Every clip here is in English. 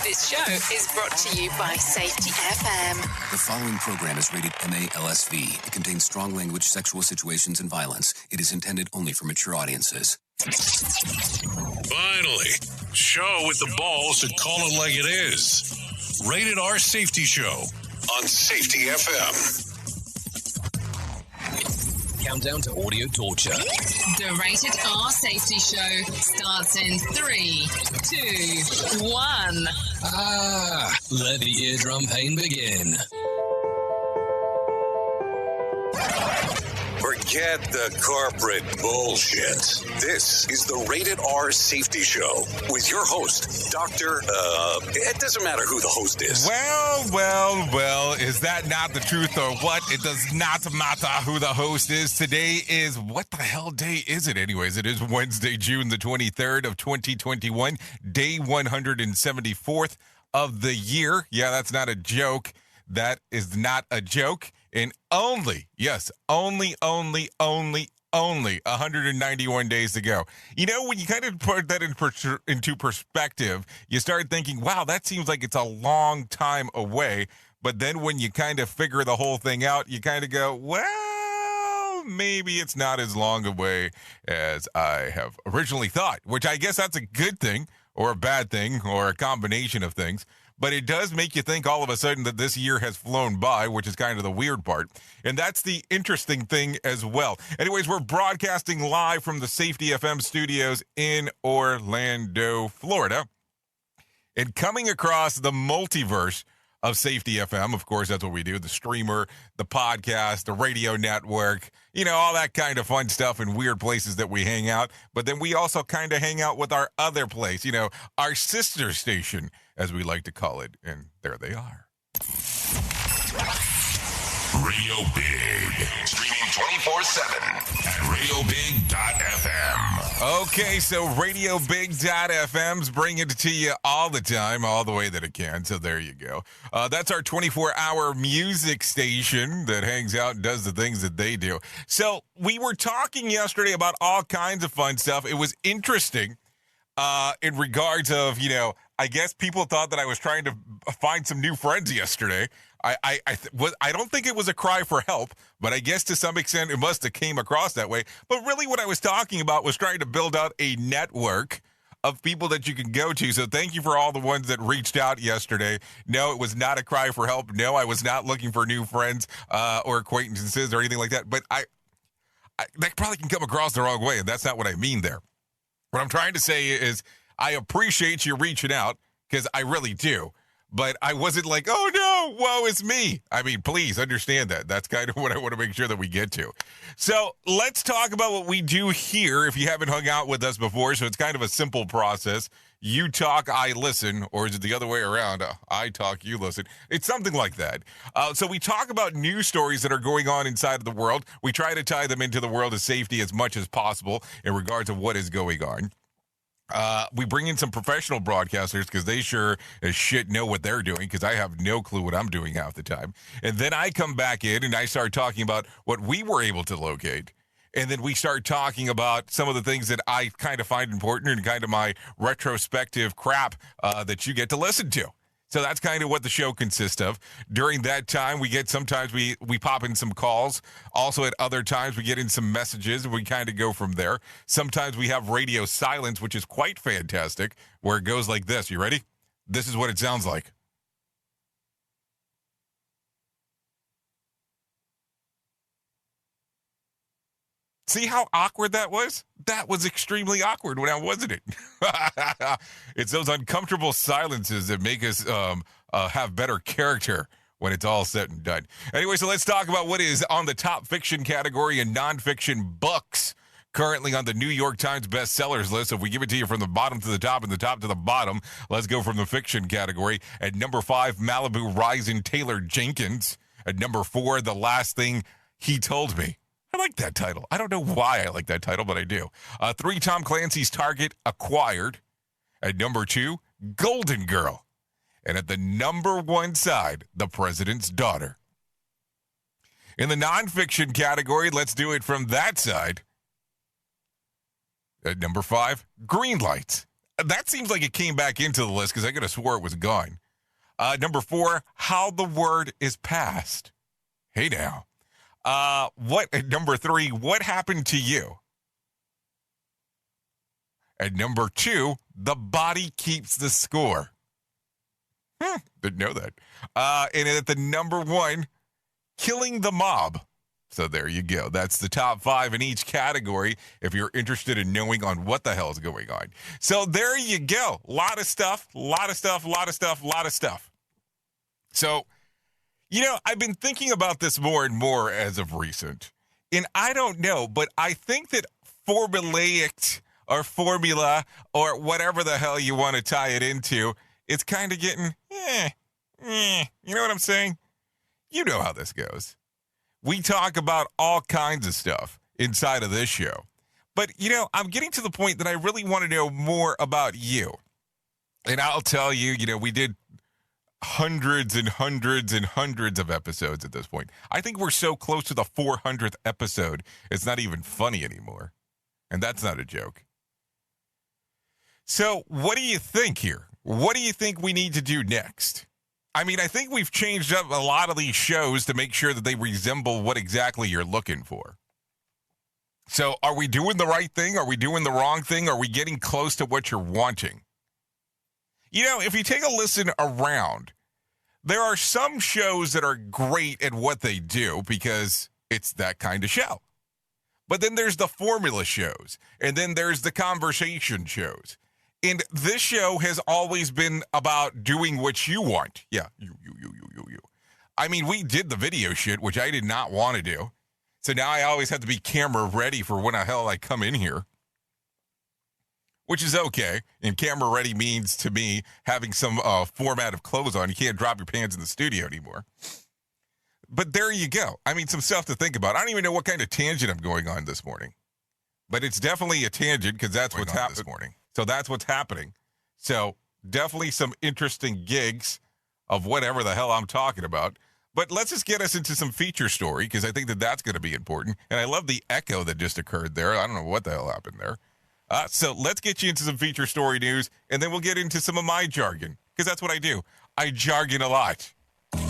This show is brought to you by Safety FM. The following program is rated MALSV. It contains strong language, sexual situations, and violence. It is intended only for mature audiences. Finally, show with the balls to call it like it is. Rated R Safety Show on Safety FM. Countdown to audio torture. The Rated R Safety Show starts in 3, 2, 1. Let the eardrum pain begin. Forget the corporate bullshit. This is the Rated R Safety Show with your host, Dr. It doesn't matter who the host is. Well, is that not the truth or what? It does not matter who the host is. Today is, what the hell day is it anyways? It is Wednesday, June the 23rd of 2021, day 174th of the year. Yeah, that's not a joke. That is not a joke. And only 191 days to go. You know, when you kind of put that into perspective, you start thinking, wow, that seems like it's a long time away. But then when you kind of figure the whole thing out, you kind of go, well, maybe it's not as long away as I have originally thought, which I guess that's a good thing or a bad thing or a combination of things. But it does make you think all of a sudden that this year has flown by, which is kind of the weird part. And that's the interesting thing as well. Anyways, we're broadcasting live from the Safety FM studios in Orlando, Florida. And coming across the multiverse of Safety FM, of course, that's what we do. The streamer, the podcast, the radio network, you know, all that kind of fun stuff and weird places that we hang out. But then we also kind of hang out with our other place, you know, our sister station, as we like to call it. And there they are. Radio Big. Streaming 24/7 at radiobig.fm. Okay, so radiobig.fm's bringing it to you all the time, all the way that it can. So there you go. That's our 24-hour music station that hangs out and does the things that they do. So we were talking yesterday about all kinds of fun stuff. It was interesting in regards of, you know, I guess people thought that I was trying to find some new friends yesterday. I don't think it was a cry for help, but I guess to some extent it must have came across that way. But really what I was talking about was trying to build out a network of people that you can go to. So thank you for all the ones that reached out yesterday. No, it was not a cry for help. No, I was not looking for new friends or acquaintances or anything like that. But I that probably can come across the wrong way, and that's not what I mean there. What I'm trying to say is I appreciate you reaching out, because I really do. But I wasn't like, oh, no, woe is me. I mean, please understand that. That's kind of what I want to make sure that we get to. So let's talk about what we do here if you haven't hung out with us before. So it's kind of a simple process. You talk, I listen, or is it the other way around? I talk, you listen. It's something like that. So we talk about news stories that are going on inside of the world. We try to tie them into the world of safety as much as possible in regards to what is going on. We bring in some professional broadcasters because they sure as shit know what they're doing, because I have no clue what I'm doing half the time. And then I come back in and I start talking about what we were able to locate. And then we start talking about some of the things that I kind of find important and kind of my retrospective crap that you get to listen to. So that's kind of what the show consists of. During that time, sometimes we pop in some calls. Also, at other times, we get in some messages, and we kind of go from there. Sometimes we have radio silence, which is quite fantastic, where it goes like this. You ready? This is what it sounds like. See how awkward that was? That was extremely awkward now, wasn't it? It's those uncomfortable silences that make us have better character when it's all said and done. Anyway, so let's talk about what is on the top fiction category in nonfiction books. Currently on the New York Times bestsellers list. So if we give it to you from the bottom to the top and the top to the bottom, let's go from the fiction category. At number 5, Malibu Rising, Taylor Jenkins. At number 4, The Last Thing He Told Me. I like that title. I don't know why I like that title, but I do. 3, Tom Clancy's Target Acquired. At number 2, Golden Girl. And at the number 1 side, The President's Daughter. In the nonfiction category, let's do it from that side. At number 5, Green Lights. that seems like it came back into the list because I could have swore it was gone. Number 4, how the word is passed. Hey now. Number 3, what happened to you? And number 2, the body keeps the score. Didn't know that. And at the number 1, killing the mob. So there you go. That's the top 5 in each category if you're interested in knowing on what the hell is going on. So there you go. A lot of stuff. So, I've been thinking about this more and more as of recent. And I don't know, but I think that formulaic or formula or whatever the hell you want to tie it into, it's kind of getting, you know what I'm saying? You know how this goes. We talk about all kinds of stuff inside of this show. But, I'm getting to the point that I really want to know more about you. And I'll tell you, we did hundreds and hundreds and hundreds of episodes at this point. I think we're so close to the 400th episode, it's not even funny anymore. And that's not a joke. So what do you think here? What do you think we need to do next? I mean, I think we've changed up a lot of these shows to make sure that they resemble what exactly you're looking for. So are we doing the right thing? Are we doing the wrong thing? Are we getting close to what you're wanting? If you take a listen around, there are some shows that are great at what they do because it's that kind of show. But then there's the formula shows, and then there's the conversation shows. And this show has always been about doing what you want. Yeah, you. I mean, we did the video shit, which I did not want to do. So now I always have to be camera ready for when the hell I come in here. Which is okay. And camera ready means to me having some format of clothes on. You can't drop your pants in the studio anymore. But there you go. I mean, some stuff to think about. I don't even know what kind of tangent I'm going on this morning. But it's definitely a tangent because that's what's happening this morning. So that's what's happening. So definitely some interesting gigs of whatever the hell I'm talking about. But let's just get us into some feature story because I think that that's going to be important. And I love the echo that just occurred there. I don't know what the hell happened there. So let's get you into some feature story news, and then we'll get into some of my jargon, because that's what I do. I jargon a lot.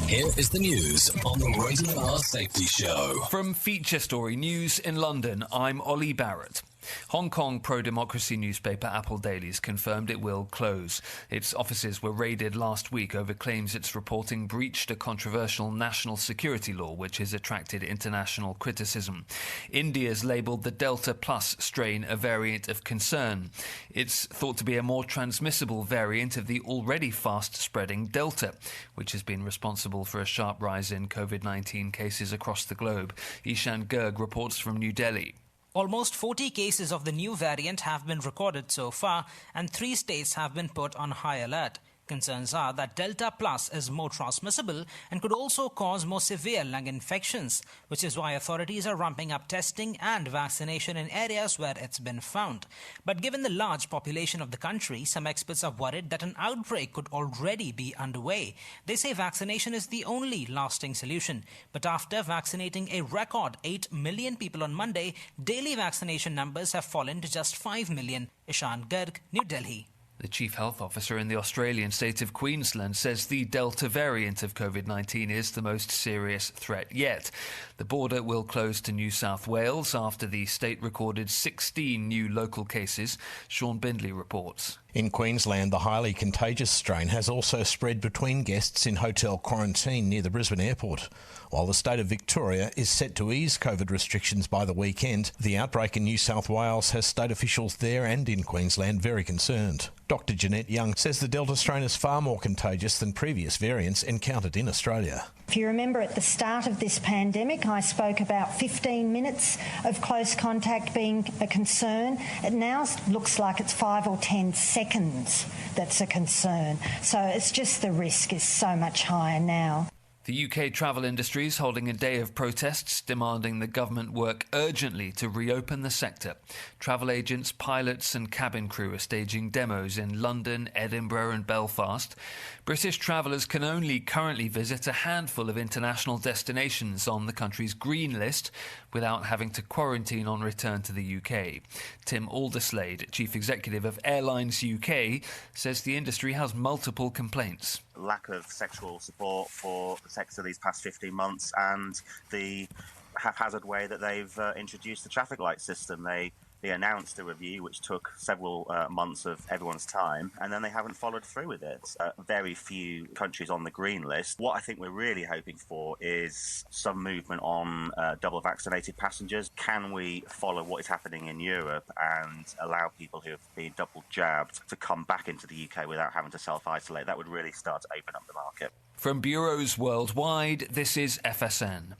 Here is the news on the Rated R Safety Show. From Feature Story News in London, I'm Ollie Barrett. Hong Kong pro-democracy newspaper Apple Daily's confirmed it will close. Its offices were raided last week over claims its reporting breached a controversial national security law which has attracted international criticism. India's labelled the Delta Plus strain a variant of concern. It's thought to be a more transmissible variant of the already fast-spreading Delta, which has been responsible for a sharp rise in COVID-19 cases across the globe. Ishan Garg reports from New Delhi. Almost 40 cases of the new variant have been recorded so far, and 3 states have been put on high alert. Concerns are that Delta Plus is more transmissible and could also cause more severe lung infections, which is why authorities are ramping up testing and vaccination in areas where it's been found. But given the large population of the country, some experts are worried that an outbreak could already be underway. They say vaccination is the only lasting solution. But after vaccinating a record 8 million people on Monday, daily vaccination numbers have fallen to just 5 million. Ishan Garg, New Delhi. The Chief Health Officer in the Australian state of Queensland says the Delta variant of COVID-19 is the most serious threat yet. The border will close to New South Wales after the state recorded 16 new local cases. Sean Bindley reports. In Queensland, the highly contagious strain has also spread between guests in hotel quarantine near the Brisbane airport. While the state of Victoria is set to ease COVID restrictions by the weekend, the outbreak in New South Wales has state officials there and in Queensland very concerned. Dr Jeanette Young says the Delta strain is far more contagious than previous variants encountered in Australia. If you remember at the start of this pandemic, I spoke about 15 minutes of close contact being a concern. It now looks like it's 5 or 10 seconds that's a concern. So it's just the risk is so much higher now. The UK travel industry is holding a day of protests demanding the government work urgently to reopen the sector. Travel agents, pilots and cabin crew are staging demos in London, Edinburgh and Belfast. British travellers can only currently visit a handful of international destinations on the country's green list without having to quarantine on return to the UK. Tim Alderslade, Chief Executive of Airlines UK, says the industry has multiple complaints. Lack of sexual support for the sector these past 15 months and the haphazard way that they've introduced the traffic light system. They announced a review which took several months of everyone's time, and then they haven't followed through with it. Very few countries on the green list. What I think we're really hoping for is some movement on double vaccinated passengers. Can we follow what is happening in Europe and allow people who have been double jabbed to come back into the UK without having to self-isolate? That would really start to open up the market. From bureaus worldwide, this is FSN.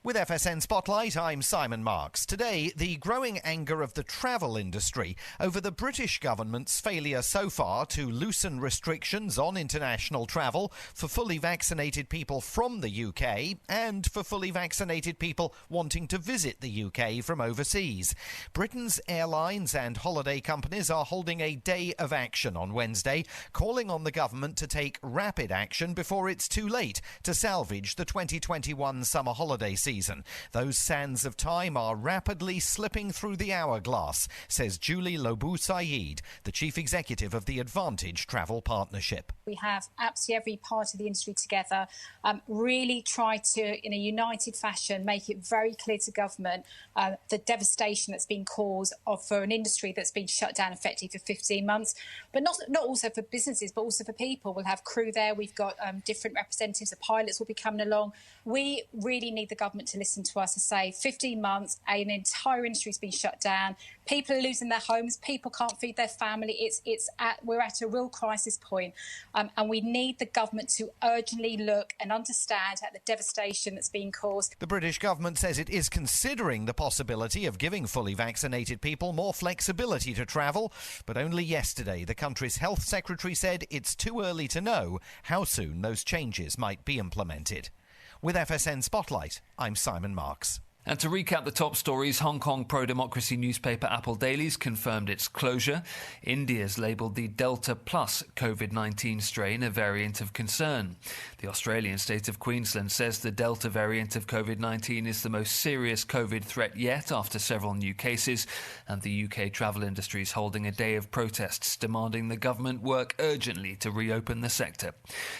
With FSN Spotlight, I'm Simon Marks. Today, the growing anger of the travel industry over the British government's failure so far to loosen restrictions on international travel for fully vaccinated people from the UK and for fully vaccinated people wanting to visit the UK from overseas. Britain's airlines and holiday companies are holding a day of action on Wednesday, calling on the government to take rapid action before it's too late to salvage the 2021 summer holiday season. Those sands of time are rapidly slipping through the hourglass, says Julie Lobu-Saeed, the Chief Executive of the Advantage Travel Partnership. We have absolutely every part of the industry together, really try to, in a united fashion, make it very clear to government the devastation that's been caused for an industry that's been shut down effectively for 15 months, but not also for businesses, but also for people. We'll have crew there. We've got different representatives. The pilots will be coming along. We really need the government to listen to us and say 15 months, an entire industry's been shut down. People are losing their homes. People can't feed their family. We're at a real crisis point. And we need the government to urgently look and understand at the devastation that's been caused. The British government says it is considering the possibility of giving fully vaccinated people more flexibility to travel, but only yesterday the country's health secretary said it's too early to know how soon those changes might be implemented. With FSN Spotlight, I'm Simon Marks. And to recap the top stories, Hong Kong pro-democracy newspaper Apple Daily's confirmed its closure. India's labelled the Delta Plus COVID-19 strain a variant of concern. The Australian state of Queensland says the Delta variant of COVID-19 is the most serious COVID threat yet after several new cases. And the UK travel industry is holding a day of protests demanding the government work urgently to reopen the sector.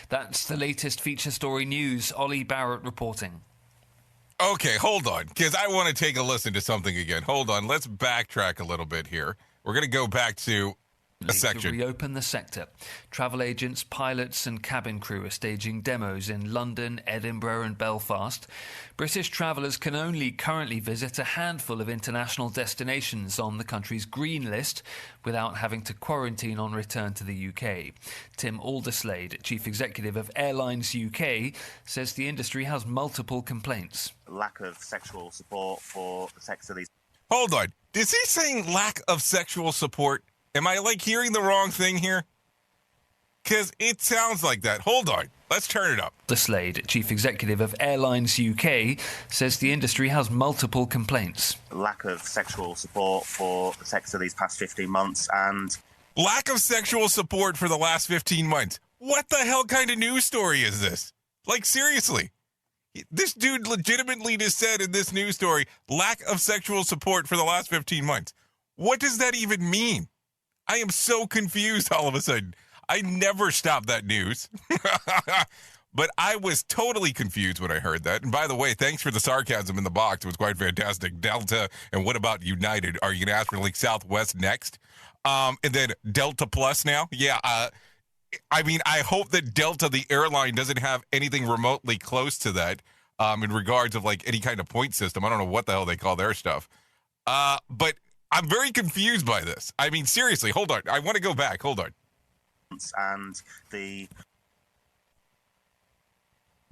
That's the latest feature story news. Ollie Barrett reporting. Okay, hold on, because I want to take a listen to something again. Hold on, let's backtrack a little bit here. We're going to go back to a section. To reopen the sector. Travel agents, pilots and cabin crew are staging demos in London, Edinburgh and Belfast. British travellers can only currently visit a handful of international destinations on the country's green list without having to quarantine on return to the UK. Tim Alderslade, Chief Executive of Airlines UK, says the industry has multiple complaints. Lack of sexual support for the sector. Hold on. Is he saying lack of sexual support? Am I, hearing the wrong thing here? Because it sounds like that. Hold on. Let's turn it up. Slade, Chief Executive of Airlines UK, says the industry has multiple complaints. Lack of sexual support for the sector these past 15 months and... Lack of sexual support for the last 15 months. What the hell kind of news story is this? Seriously. This dude legitimately just said in this news story, lack of sexual support for the last 15 months. What does that even mean? I am so confused all of a sudden. I never stop that news. But I was totally confused when I heard that. And by the way, thanks for the sarcasm in the box. It was quite fantastic. Delta, and what about United? Are you going to ask for Southwest next? And then Delta Plus now? Yeah, I hope that Delta, the airline, doesn't have anything remotely close to that in regards of any kind of point system. I don't know what the hell they call their stuff. But I'm very confused by this. Seriously, hold on. I want to go back. Hold on. And the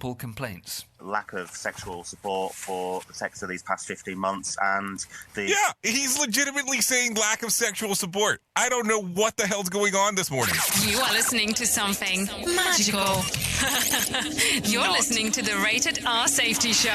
complaints. Lack of sexual support for sex of these past 15 months and the... Yeah, he's legitimately saying lack of sexual support. I don't know what the hell's going on this morning. You are listening to something magical. You're listening to the Rated R Safety Show.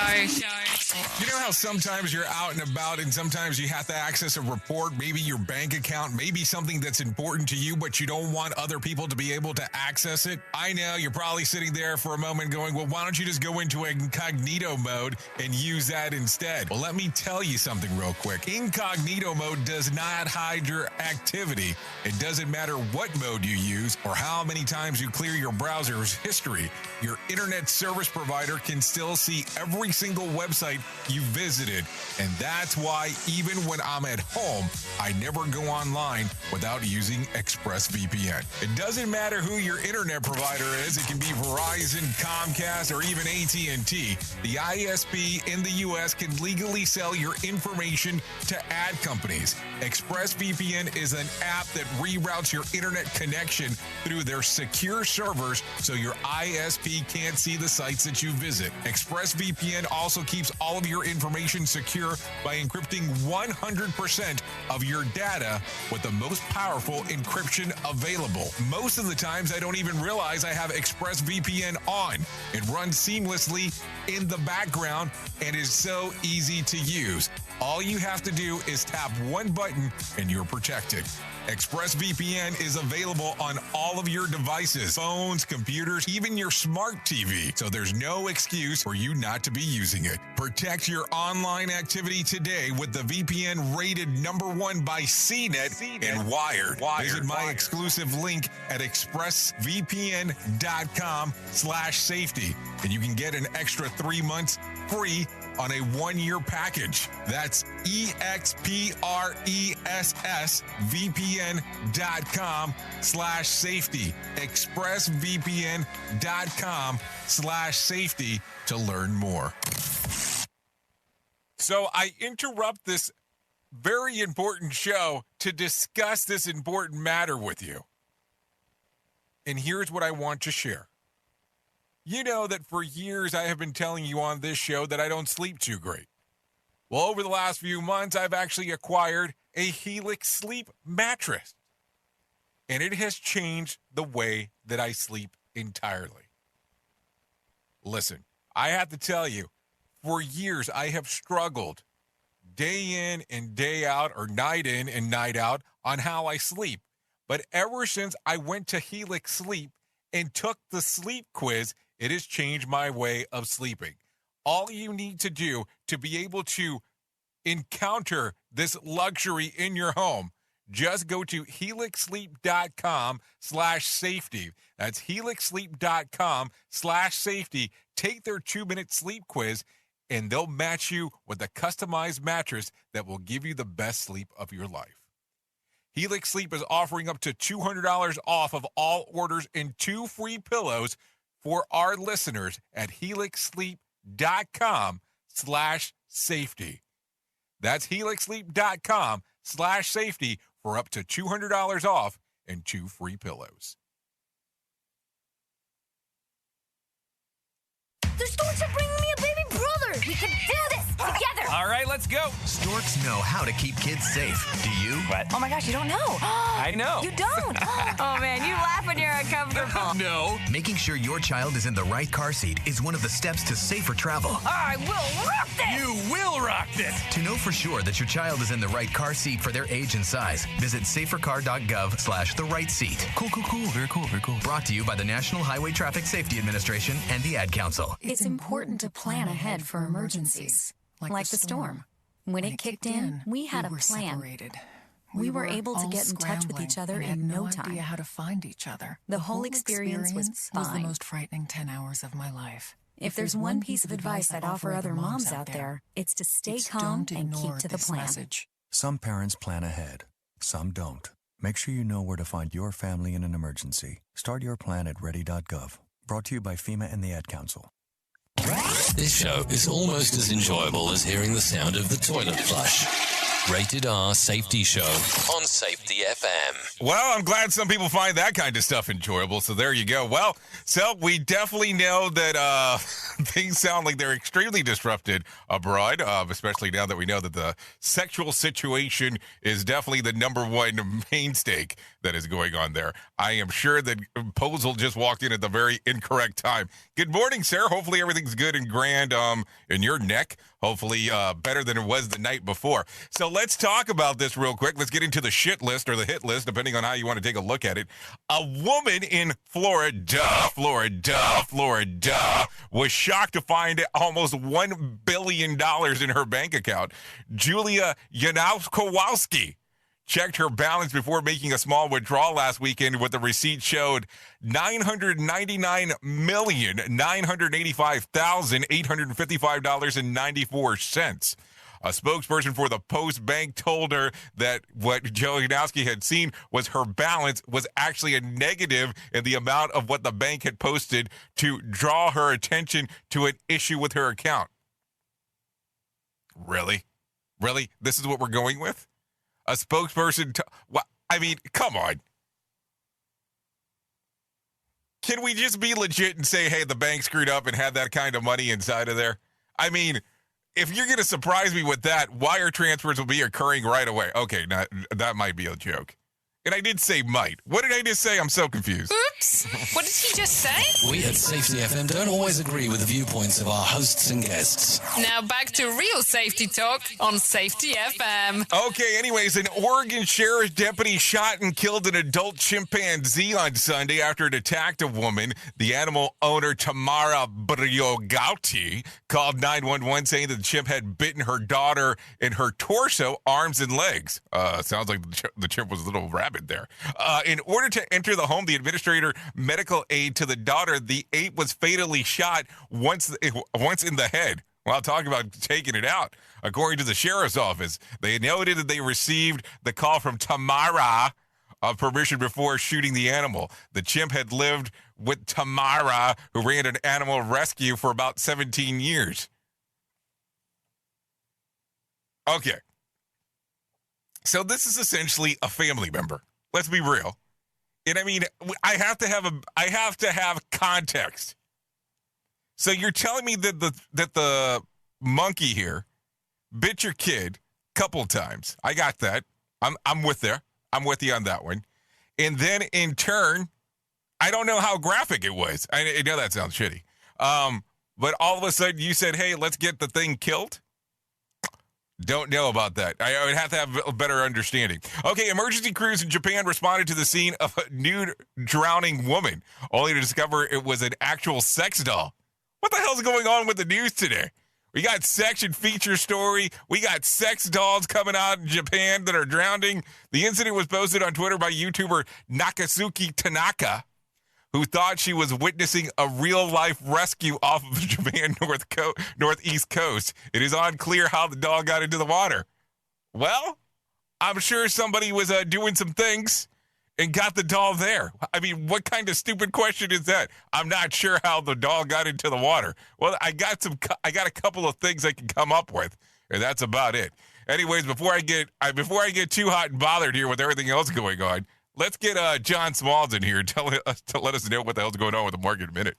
You know how sometimes you're out and about and sometimes you have to access a report, maybe your bank account, maybe something that's important to you, but you don't want other people to be able to access it? I know you're probably sitting there for a moment going, well, why don't you just go into incognito mode and use that instead? Well, let me tell you something real quick. Incognito mode does not hide your activity. It doesn't matter what mode you use or how many times you clear your browser's history. Your internet service provider can still see every single website you visited. And that's why even when I'm at home, I never go online without using ExpressVPN. It doesn't matter who your internet provider is. It can be Verizon, Comcast, or even AT&T. The ISP in the U.S. can legally sell your information to ad companies. ExpressVPN is an app that reroutes your internet connection through their secure servers so your ISP can't see the sites that you visit. ExpressVPN also keeps all of your information secure by encrypting 100% of your data with the most powerful encryption available. Most of the times, I don't even realize I have ExpressVPN on. It runs seamlessly in the background and is so easy to use. All you have to do is tap one button and you're protected. ExpressVPN is available on all of your devices, phones, computers, even your smart TV. So there's no excuse for you not to be using it. Protect your online activity today with the VPN rated #1 by CNET and Wired. Visit my exclusive link at expressvpn.com/safety and you can get an extra 3 months free on a 1-year package. That's expressvpn.com/safety. expressvpn.com/safety to learn more. So I interrupt this very important show to discuss this important matter with you. And here's what I want to share. You know that for years I have been telling you on this show that I don't sleep too great. Well, over the last few months, I've actually acquired a Helix sleep mattress. And it has changed the way that I sleep entirely. Listen, I have to tell you, for years I have struggled day in and day out or night in and night out on how I sleep. But ever since I went to Helix Sleep and took the sleep quiz, it has changed my way of sleeping. All you need to do to be able to encounter this luxury in your home, just go to helixsleep.com/safety. That's helixsleep.com/safety. Take their 2-minute sleep quiz, and they'll match you with a customized mattress that will give you the best sleep of your life. Helix Sleep is offering up to $200 off of all orders and 2 free pillows for our listeners at helixsleep.com/safety. That's helixsleep.com/safety for up to $200 off and 2 free pillows. The storks are bringing me a baby brother. We can do this together. All right, let's go. Storks know how to keep kids safe. Do you? What? Oh my gosh, you don't know. I know. You don't. Oh man, you laugh when you're uncomfortable. No. Making sure your child is in the right car seat is one of the steps to safer travel. I will rock this. You will rock this. To know for sure that your child is in the right car seat for their age and size, visit safercar.gov/the-right-seat. Cool. Very cool. Brought to you by the National Highway Traffic Safety Administration and the Ad Council. It's important to plan ahead for emergencies, like the storm. When it kicked in, we had a plan. Separated. We were able to get in touch with each other in no time. Idea how to find each other. The whole experience was fine. The most frightening 10 hours of my life. If there's one piece of advice I'd offer other moms out there, it's to stay calm and keep to the plan. Message. Some parents plan ahead, some don't. Make sure you know where to find your family in an emergency. Start your plan at ready.gov. Brought to you by FEMA and the Ad Council. This show is almost as enjoyable as hearing the sound of the toilet flush. Rated R Safety Show on Safety FM. Well, I'm glad some people find that kind of stuff enjoyable, so there you go. Well, so we definitely know that things sound like they're extremely disrupted abroad, especially now that we know that the sexual situation is definitely the number one mainstay that is going on there. I am sure that Posel just walked in at the very incorrect time. Good morning, sir. Hopefully everything's good and grand in your neck. Hopefully better than it was the night before. So let's talk about this real quick. Let's get into the shit list or the hit list, depending on how you want to take a look at it. A woman in Florida, was shocked to find almost $1 billion in her bank account. Julia Yanowski checked her balance before making a small withdrawal last weekend. What the receipt showed $999,985,855.94. A spokesperson for the Post Bank told her that what Joanowski had seen was her balance was actually a negative in the amount of what the bank had posted to draw her attention to an issue with her account. Really? Really? This is what we're going with? A spokesperson, I mean, come on. Can we just be legit and say, hey, the bank screwed up and had that kind of money inside of there? I mean, if you're going to surprise me with that, wire transfers will be occurring right away. Okay, that might be a joke. And I did say might. What did I just say? I'm so confused. Oops. What did he just say? We at Safety FM don't always agree with the viewpoints of our hosts and guests. Now back to real safety talk on Safety FM. Okay, anyways, an Oregon sheriff's deputy shot and killed an adult chimpanzee on Sunday after it attacked a woman. The animal owner, Tamara Briogauti, called 911 saying that the chimp had bitten her daughter in her torso, arms, and legs. Sounds like the chimp was a little rabid there. In order to enter the home, the administrator medical aid to the daughter, the ape was fatally shot once in the head. Well, talk about taking it out. According to the sheriff's office, they noted that they received the call from Tamara of permission before shooting the animal. The chimp had lived with Tamara, who ran an animal rescue for about 17 years. Okay. So this is essentially a family member. Let's be real. And I mean, I have to have context. So you're telling me that the monkey here bit your kid a couple times. I got that. I'm with there. I'm with you on that one. And then in turn, I don't know how graphic it was. I know that sounds shitty. But all of a sudden you said, hey, let's get the thing killed. Don't know about that. I would have to have a better understanding. Okay, emergency crews in Japan responded to the scene of a nude drowning woman, only to discover it was an actual sex doll. What the hell's going on with the news today? We got section feature story. We got sex dolls coming out in Japan that are drowning. The incident was posted on Twitter by YouTuber Nakatsuki Tanaka, who thought she was witnessing a real-life rescue off of the Japan northeast coast. It is unclear how the dog got into the water. Well, I'm sure somebody was doing some things and got the doll there. I mean, what kind of stupid question is that? I'm not sure how the dog got into the water. Well, I got a couple of things I can come up with, and that's about it. Anyways, before I get too hot and bothered here with everything else going on, let's get John Smalls in here to let us know what the hell's going on with the Market Minute.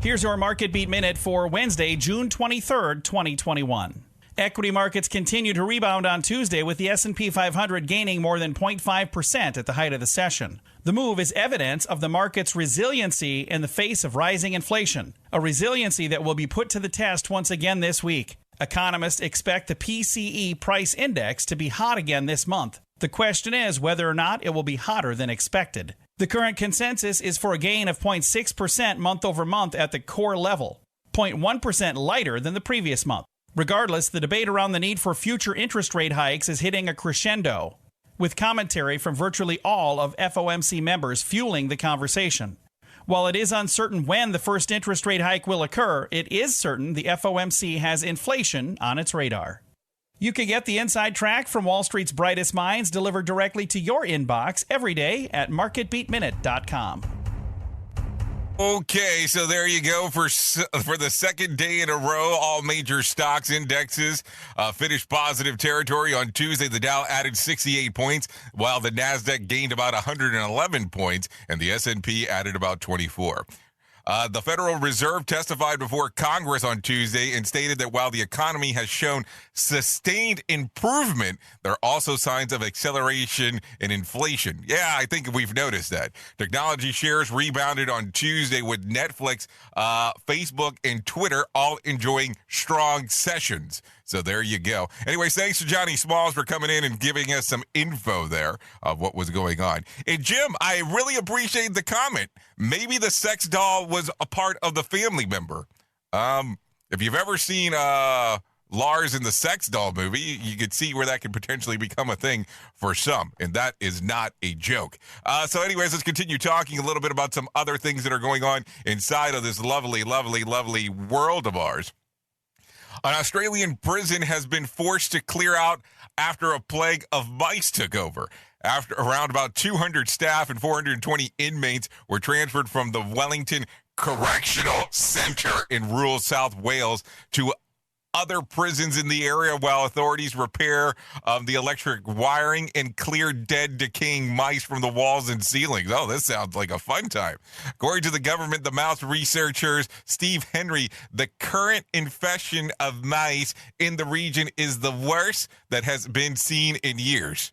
Here's your Market Beat Minute for Wednesday, June 23rd, 2021. Equity markets continue to rebound on Tuesday, with the S&P 500 gaining more than 0.5% at the height of the session. The move is evidence of the market's resiliency in the face of rising inflation, a resiliency that will be put to the test once again this week. Economists expect the PCE price index to be hot again this month. The question is whether or not it will be hotter than expected. The current consensus is for a gain of 0.6% month over month at the core level, 0.1% lighter than the previous month. Regardless, the debate around the need for future interest rate hikes is hitting a crescendo, with commentary from virtually all of FOMC members fueling the conversation. While it is uncertain when the first interest rate hike will occur, it is certain the FOMC has inflation on its radar. You can get the inside track from Wall Street's brightest minds delivered directly to your inbox every day at marketbeatminute.com. Okay, so there you go for the second day in a row. All major stocks indexes finished positive territory on Tuesday. The Dow added 68 points, while the Nasdaq gained about 111 points, and the S&P added about 24. The Federal Reserve testified before Congress on Tuesday and stated that while the economy has shown sustained improvement, there are also signs of acceleration in inflation. Yeah, I think we've noticed that. Technology shares rebounded on Tuesday with Netflix, Facebook, and Twitter all enjoying strong sessions. So there you go. Anyways, thanks to Johnny Smalls for coming in and giving us some info there of what was going on. And Jim, I really appreciate the comment. Maybe the sex doll was a part of the family member. If you've ever seen Lars in the sex doll movie, you could see where that could potentially become a thing for some. And that is not a joke. So anyways, let's continue talking a little bit about some other things that are going on inside of this lovely, lovely, lovely world of ours. An Australian prison has been forced to clear out after a plague of mice took over. After around about 200 staff and 420 inmates were transferred from the Wellington Correctional Centre in rural South Wales to other prisons in the area while authorities repair the electric wiring and clear dead, decaying mice from the walls and ceilings. Oh, this sounds like a fun time. According to the government, the mouse researchers, Steve Henry, the current infestation of mice in the region is the worst that has been seen in years.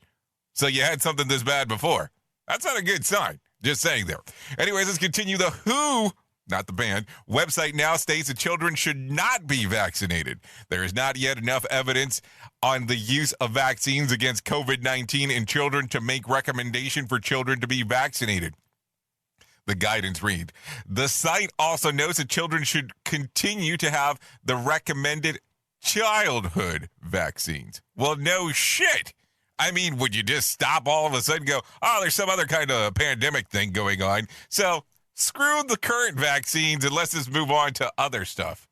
So you had something this bad before. That's not a good sign. Just saying there. Anyways, let's continue. The WHO, not the band, website now states that children should not be vaccinated. There is not yet enough evidence on the use of vaccines against COVID-19 in children to make recommendation for children to be vaccinated. The guidance read. The site also notes that children should continue to have the recommended childhood vaccines. Well, no shit. I mean, would you just stop all of a sudden and go, oh, there's some other kind of pandemic thing going on, so screw the current vaccines and let's just move on to other stuff?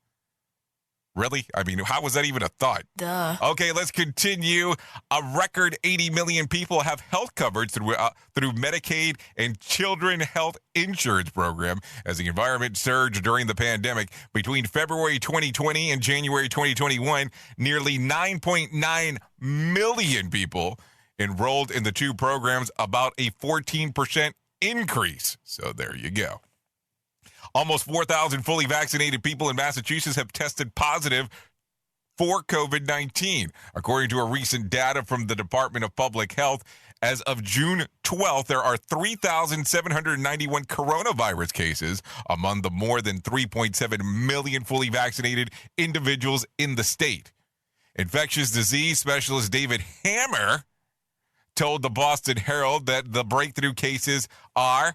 Really? I mean, how was that even a thought? Duh. Okay, let's continue. A record 80 million people have health coverage through Medicaid and Children Health Insurance Program as the environment surged during the pandemic. Between February 2020 and January 2021, nearly 9.9 million people enrolled in the two programs, about a 14% increase. So there you go. Almost 4,000 fully vaccinated people in Massachusetts have tested positive for COVID-19, according to a recent data from the Department of Public Health. As of June 12th, there are 3,791 coronavirus cases among the more than 3.7 million fully vaccinated individuals in the state. Infectious disease specialist David Hammer told the Boston Herald that the breakthrough cases are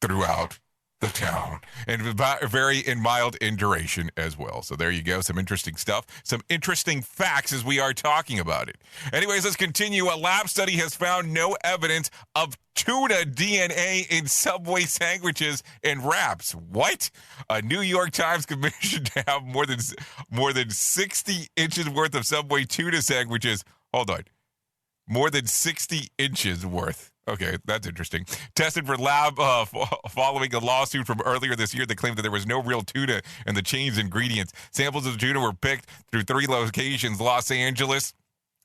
throughout the town and vary in mild in duration as well. So there you go. Some interesting stuff, some interesting facts as we are talking about it. Anyways, let's continue. A lab study has found no evidence of tuna DNA in Subway sandwiches and wraps. What? A New York Times commission to have more than 60 inches worth of Subway tuna sandwiches. Hold on. More than 60 inches worth. Okay, that's interesting. Tested for lab following a lawsuit from earlier this year that claimed that there was no real tuna in the chain's ingredients. Samples of the tuna were picked through 3 locations, Los Angeles,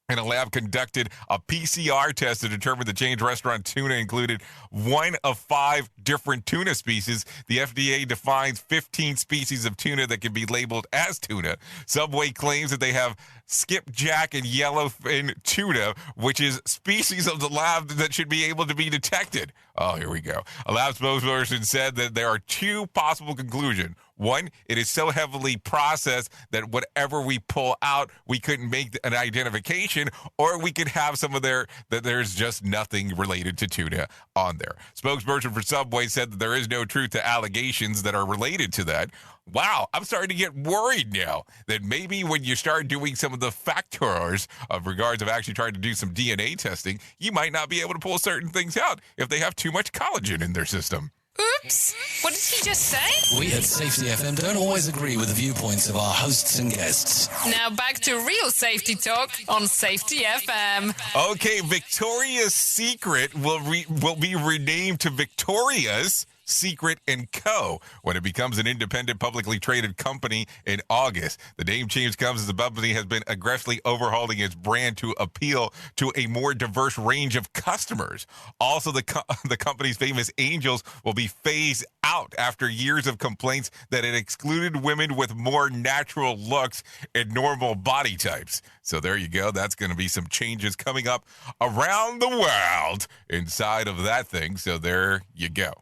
and a lab conducted a PCR test to determine the chain's restaurant tuna included 1 of 5 different tuna species. The FDA defines 15 species of tuna that can be labeled as tuna. Subway claims that they have skipjack and yellowfin tuna, which is species of the lab that should be able to be detected. Oh, here we go. A lab spokesperson said that there are 2 possible conclusions. 1, it is so heavily processed that whatever we pull out, we couldn't make an identification, or we could have some of that there's just nothing related to tuna on there. Spokesperson for Subway said that there is no truth to allegations that are related to that. Wow, I'm starting to get worried now that maybe when you start doing some of the factors of regards of actually trying to do some DNA testing, you might not be able to pull certain things out if they have too much collagen in their system. Oops! What did he just say? We at Safety FM don't always agree with the viewpoints of our hosts and guests. Now back to real safety talk on Safety FM. Okay, Victoria's Secret will be renamed to Victoria's Secret & Co. when it becomes an independent, publicly traded company in August. The name change comes as the company has been aggressively overhauling its brand to appeal to a more diverse range of customers. Also, the company's famous Angels will be phased out after years of complaints that it excluded women with more natural looks and normal body types. So there you go. That's going to be some changes coming up around the world inside of that thing. So there you go.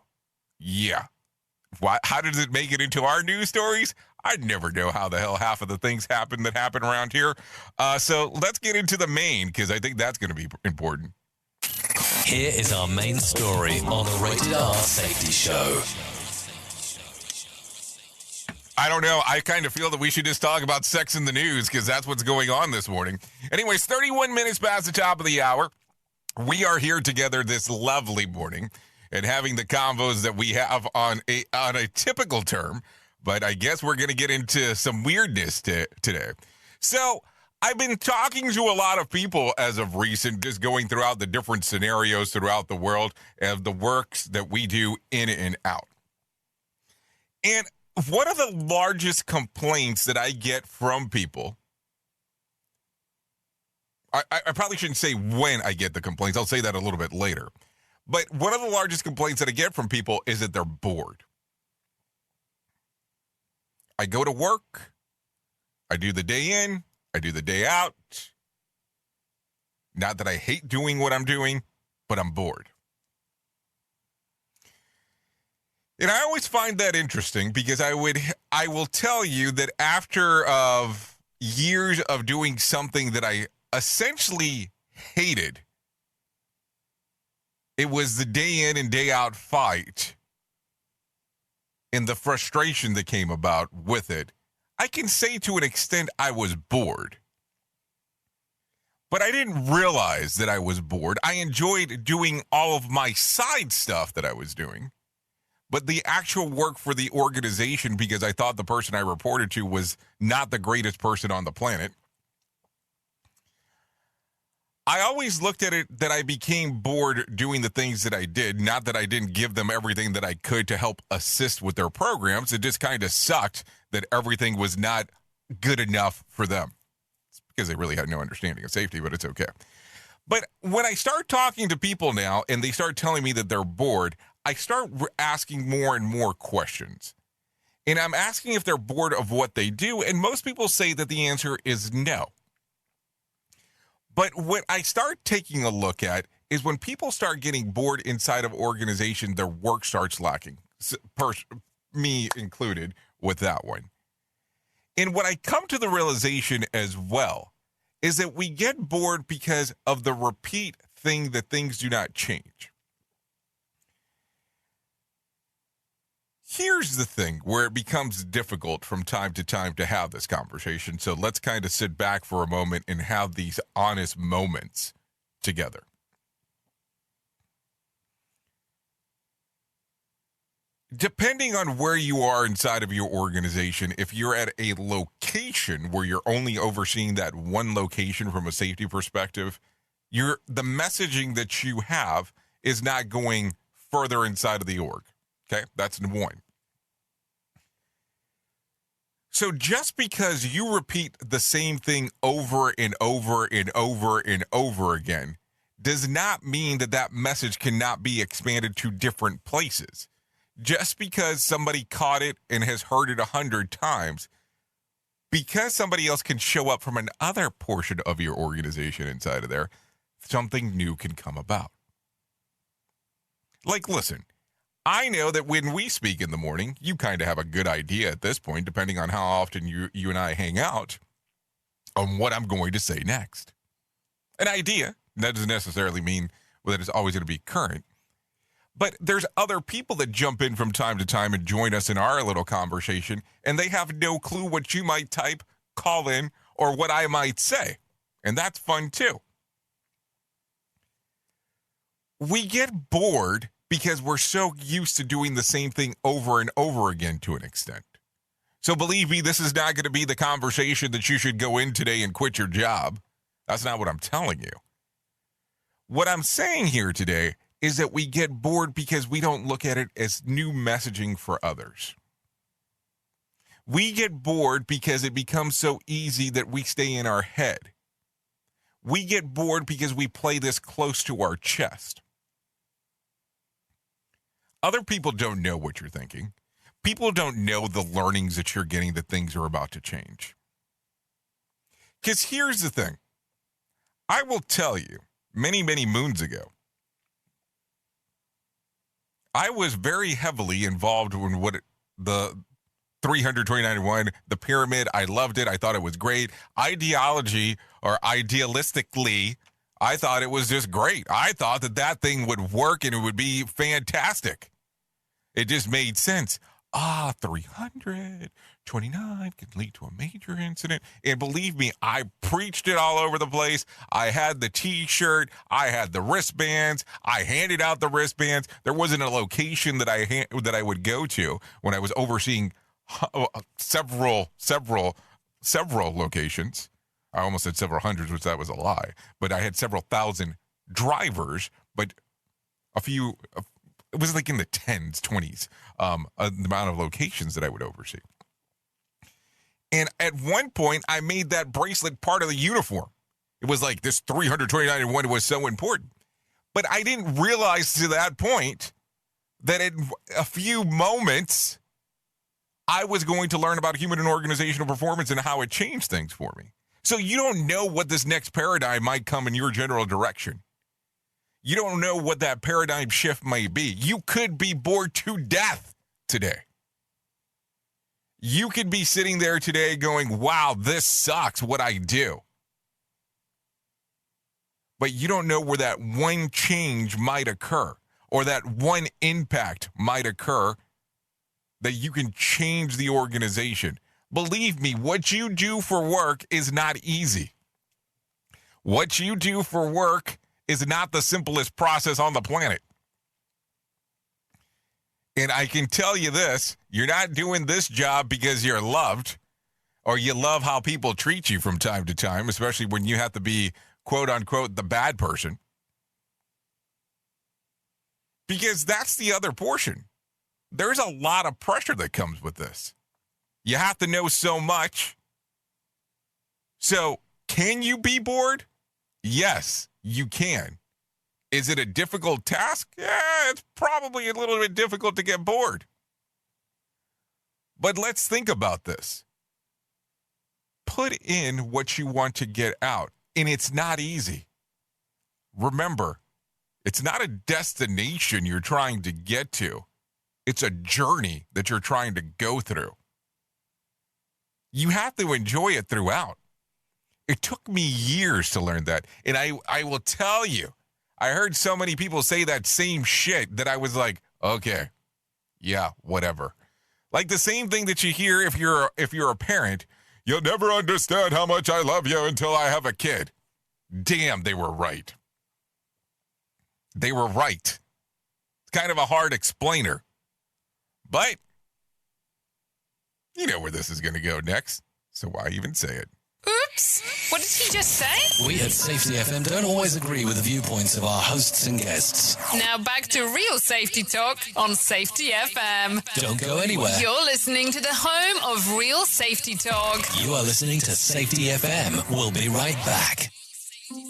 Yeah. How does it make it into our news stories? I never know how the hell half of the things happen that happen around here. So let's get into the main, because I think that's going to be important. Here is our main story on the Rated R Safety Show. I don't know. I kind of feel that we should just talk about sex in the news because that's what's going on this morning. Anyways, 31 minutes past the top of the hour. We are here together this lovely morning and having the convos that we have on a typical term. But I guess we're going to get into some weirdness today. So I've been talking to a lot of people as of recent, just going throughout the different scenarios throughout the world of the works that we do in and out. And one of the largest complaints that I get from people, I probably shouldn't say when I get the complaints. I'll say that a little bit later. But one of the largest complaints that I get from people is that they're bored. I go to work. I do the day in. I do the day out. Not that I hate doing what I'm doing, but I'm bored. And I always find that interesting because I will tell you that after of years of doing something that I essentially hated, it was the day in and day out fight and the frustration that came about with it. I can say to an extent I was bored. But I didn't realize that I was bored. I enjoyed doing all of my side stuff that I was doing. But the actual work for the organization, because I thought the person I reported to was not the greatest person on the planet, I always looked at it that I became bored doing the things that I did. Not that I didn't give them everything that I could to help assist with their programs. It just kind of sucked that everything was not good enough for them. It's because they really had no understanding of safety, but it's okay. But when I start talking to people now and they start telling me that they're bored, I start asking more and more questions. And I'm asking if they're bored of what they do. And most people say that the answer is no. But what I start taking a look at is when people start getting bored inside of organization, their work starts lacking. Me included with that one. And what I come to the realization as well is that we get bored because of the repeat thing that things do not change. Here's the thing where it becomes difficult from time to time to have this conversation. So let's kind of sit back for a moment and have these honest moments together. Depending on where you are inside of your organization, if you're at a location where you're only overseeing that one location from a safety perspective, the messaging that you have is not going further inside of the org. Okay, that's one. So just because you repeat the same thing over and over and over and over again does not mean that that message cannot be expanded to different places. Just because somebody caught it and has heard it 100 times, because somebody else can show up from another portion of your organization inside of there, something new can come about. Like, listen, I know that when we speak in the morning, you kind of have a good idea at this point, depending on how often you and I hang out, on what I'm going to say next. An idea. That doesn't necessarily mean that it's always going to be current. But there's other people that jump in from time to time and join us in our little conversation, and they have no clue what you might type, call in, or what I might say. And that's fun too. We get bored because we're so used to doing the same thing over and over again to an extent. So believe me, this is not going to be the conversation that you should go in today and quit your job. That's not what I'm telling you. What I'm saying here today is that we get bored because we don't look at it as new messaging for others. We get bored because it becomes so easy that we stay in our head. We get bored because we play this close to our chest. Other people don't know what you're thinking. People don't know the learnings that you're getting, that things are about to change. Because here's the thing. I will tell you, many, many moons ago, I was very heavily involved in the 329-1, the pyramid. I loved it. I thought it was great. Idealistically, I thought it was just great. I thought that thing would work and it would be fantastic. It just made sense. 329 can lead to a major incident. And believe me, I preached it all over the place. I had the T-shirt. I had the wristbands. I handed out the wristbands. There wasn't a location that I would go to when I was overseeing several locations. I almost said several hundreds, which that was a lie. But I had several thousand drivers, but a few. It was like in the 10s, 20s, the amount of locations that I would oversee. And at one point, I made that bracelet part of the uniform. It was like this 329-1 was so important. But I didn't realize to that point that in a few moments, I was going to learn about human and organizational performance and how it changed things for me. So you don't know what this next paradigm might come in your general direction. You don't know what that paradigm shift may be. You could be bored to death today. You could be sitting there today going, wow, this sucks what I do. But you don't know where that one change might occur or that one impact might occur that you can change the organization. Believe me, what you do for work is not easy. What you do for work is not the simplest process on the planet. And I can tell you this, you're not doing this job because you're loved or you love how people treat you from time to time, especially when you have to be, quote unquote, the bad person. Because that's the other portion. There's a lot of pressure that comes with this. You have to know so much. So, can you be bored? Yes, you can. Is it a difficult task? Yeah, it's probably a little bit difficult to get bored. But let's think about this. Put in what you want to get out, and it's not easy. Remember, it's not a destination you're trying to get to. It's a journey that you're trying to go through. You have to enjoy it throughout. It took me years to learn that. And I will tell you, I heard so many people say that same shit that I was like, okay, yeah, whatever. Like the same thing that you hear if you're a parent, you'll never understand how much I love you until I have a kid. Damn, they were right. They were right. It's kind of a hard explainer. But you know where this is going to go next, so why even say it? Oops! What did he just say? We at Safety FM don't always agree with the viewpoints of our hosts and guests. Now back to real safety talk on Safety FM. Don't go anywhere. You're listening to the home of real safety talk. You are listening to Safety FM. We'll be right back.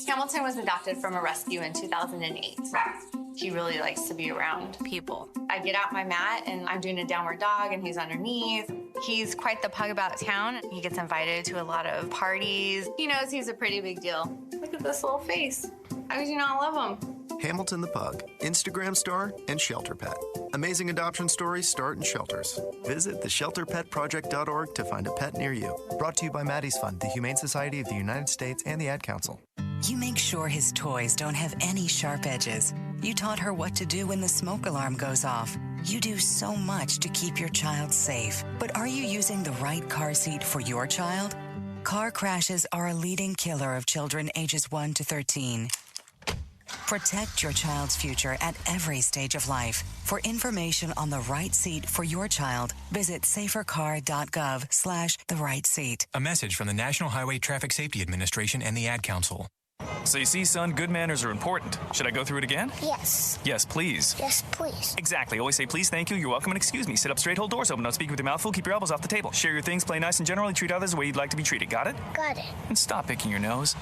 Hamilton was adopted from a rescue in 2008. He really likes to be around people. I get out my mat and I'm doing a downward dog and he's underneath. He's quite the pug about town. He gets invited to a lot of parties. He knows he's a pretty big deal. Look at this little face. How could you not love him? Hamilton the Pug, Instagram star and shelter pet. Amazing adoption stories start in shelters. Visit theshelterpetproject.org to find a pet near you. Brought to you by Maddie's Fund, the Humane Society of the United States, and the Ad Council. You make sure his toys don't have any sharp edges. You taught her what to do when the smoke alarm goes off. You do so much to keep your child safe. But are you using the right car seat for your child? Car crashes are a leading killer of children ages 1 to 13. Protect your child's future at every stage of life. For information on the right seat for your child, visit safercar.gov/the right seat. A message from the National Highway Traffic Safety Administration and the Ad Council. So you see, son, good manners are important. Should I go through it again? Yes. Yes, please. Yes, please. Exactly. Always say please, thank you, you're welcome, and excuse me. Sit up straight, hold doors open. Don't speak with your mouth full. Keep your elbows off the table. Share your things, play nice, and generally treat others the way you'd like to be treated. Got it? Got it. And stop picking your nose.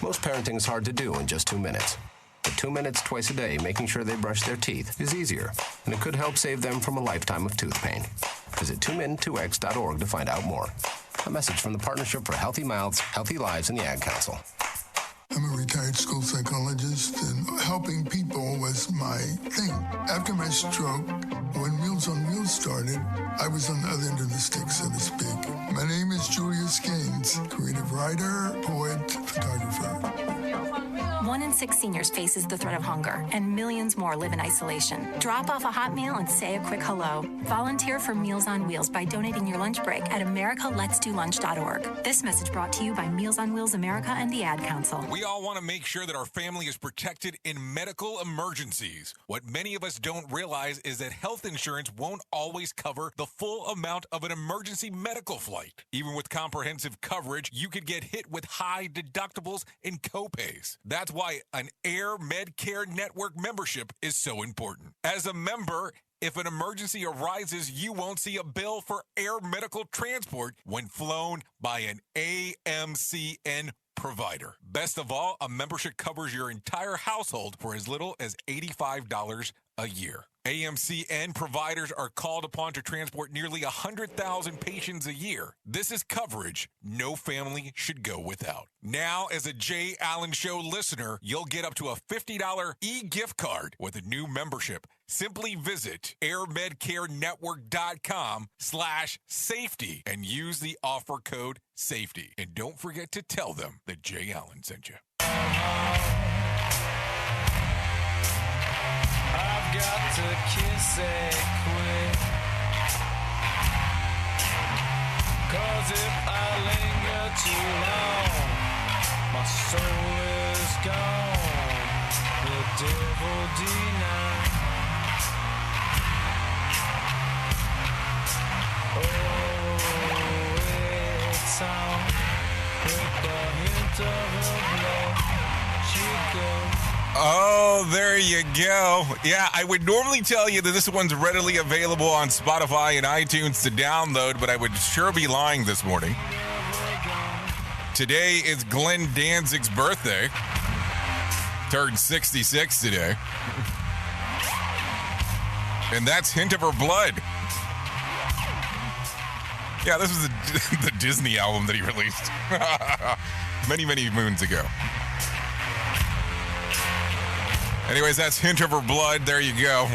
Most parenting is hard to do in just 2 minutes. But 2 minutes twice a day making sure they brush their teeth is easier, and it could help save them from a lifetime of tooth pain. Visit 2min2x.org to find out more. A message from the Partnership for Healthy Mouths, Healthy Lives, and the Ad Council. I'm a retired school psychologist, and helping people was my thing. After my stroke, when Meals on Wheels started, I was on the other end of the stick, so to speak. My name is Julius Gaines, creative writer, poet, photographer. 1 in 6 seniors faces the threat of hunger, and millions more live in isolation. Drop off a hot meal and say a quick hello. Volunteer for Meals on Wheels by donating your lunch break at americaletsdolunch.org. This message brought to you by Meals on Wheels America and the Ad Council. We all want to make sure that our family is protected in medical emergencies. What many of us don't realize is that health insurance won't always cover the full amount of an emergency medical flight. Even with comprehensive coverage, you could get hit with high deductibles and copays. That's why an Air Medcare Network membership is so important. As a member, if an emergency arises, you won't see a bill for air medical transport when flown by an AMCN provider. Best of all, a membership covers your entire household for as little as $85 a year. AMCN providers are called upon to transport nearly 100,000 patients a year. This is coverage no family should go without. Now, as a Jay Allen Show listener, you'll get up to a $50 e-gift card with a new membership. Simply visit airmedcarenetwork.com/safety and use the offer code SAFETY. And don't forget to tell them that Jay Allen sent you. I've got to kiss it quick, 'cause if I linger too long, my soul is gone, the devil denied. Oh, it's on with the hint of her blood, she goes. Oh, there you go. Yeah, I would normally tell you that this one's readily available on Spotify and iTunes to download, but I would sure be lying this morning. Today is Glenn Danzig's birthday. Turned 66 today. And that's Hint of Her Blood. Yeah, this was the Disney album that he released many, many moons ago. Anyways, that's Hint of Her Blood. There you go.